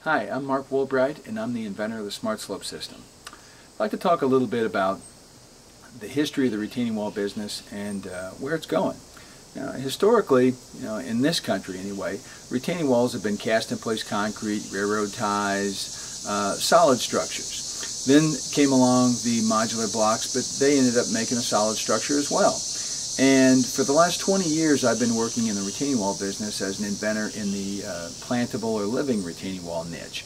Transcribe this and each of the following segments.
Hi, I'm Mark Woolbright, and I'm the inventor of the SmartSlope system. I'd like to talk a little bit about the history of the retaining wall business and where it's going. Historically, in this country anyway, retaining walls have been cast-in-place concrete, railroad ties, solid structures. Then came along the modular blocks, but they ended up making a solid structure as well. And for the last 20 years, I've been working in the retaining wall business as an inventor in the plantable or living retaining wall niche.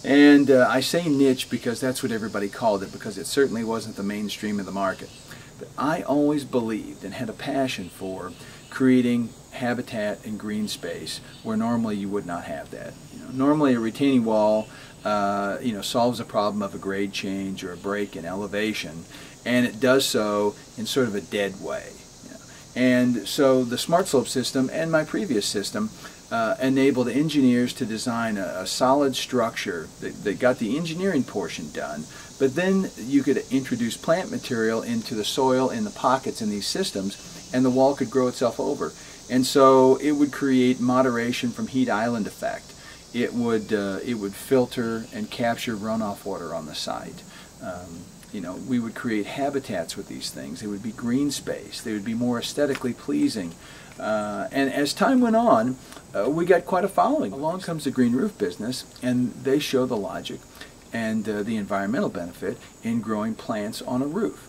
And I say niche because that's what everybody called it, because it certainly wasn't the mainstream of the market. But I always believed and had a passion for creating habitat and green space where normally you would not have that. Normally a retaining wall solves a problem of a grade change or a break in elevation, and it does so in sort of a dead way. And so the SmartSlope system and my previous system enabled engineers to design a solid structure that got the engineering portion done, but then you could introduce plant material into the soil in the pockets in these systems, and the wall could grow itself over. And so it would create moderation from heat island effect. It would filter and capture runoff water on the site. We would create habitats with these things. They would be green space. They would be more aesthetically pleasing. And as time went on, we got quite a following. Along comes the green roof business, and they show the logic and the environmental benefit in growing plants on a roof.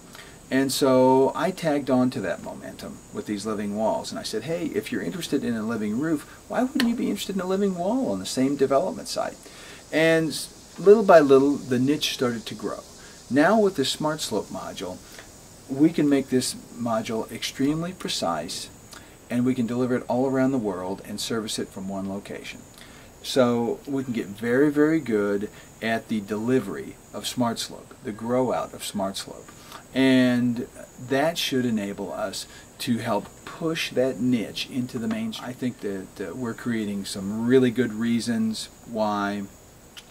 And so I tagged on to that momentum with these living walls. And I said, hey, if you're interested in a living roof, why wouldn't you be interested in a living wall on the same development site? And little by little, the niche started to grow. Now with the SmartSlope module, we can make this module extremely precise, and we can deliver it all around the world and service it from one location. So we can get very, very good at the delivery of SmartSlope, the grow out of SmartSlope. And that should enable us to help push that niche into the mainstream. I think that we're creating some really good reasons why,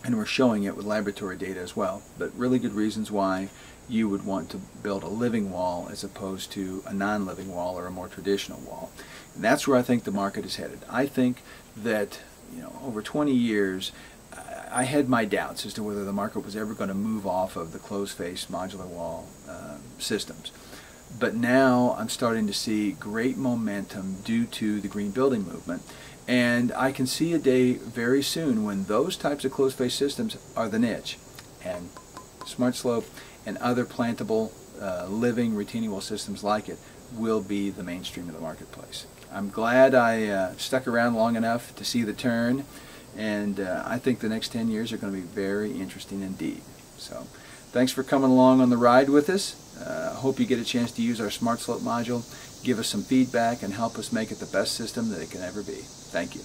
and we're showing it with laboratory data as well, but really good reasons why you would want to build a living wall as opposed to a non-living wall or a more traditional wall. And that's where I think the market is headed. I think that over 20 years I had my doubts as to whether the market was ever going to move off of the closed-face modular wall systems. But now I'm starting to see great momentum due to the green building movement. And I can see a day very soon when those types of closed-face systems are the niche, and SmartSlope and other plantable living retaining wall systems like it will be the mainstream of the marketplace. I'm glad I stuck around long enough to see the turn, and I think the next 10 years are going to be very interesting indeed. So thanks for coming along on the ride with us. Hope you get a chance to use our SmartSlope module, give us some feedback, and help us make it the best system that it can ever be. Thank you.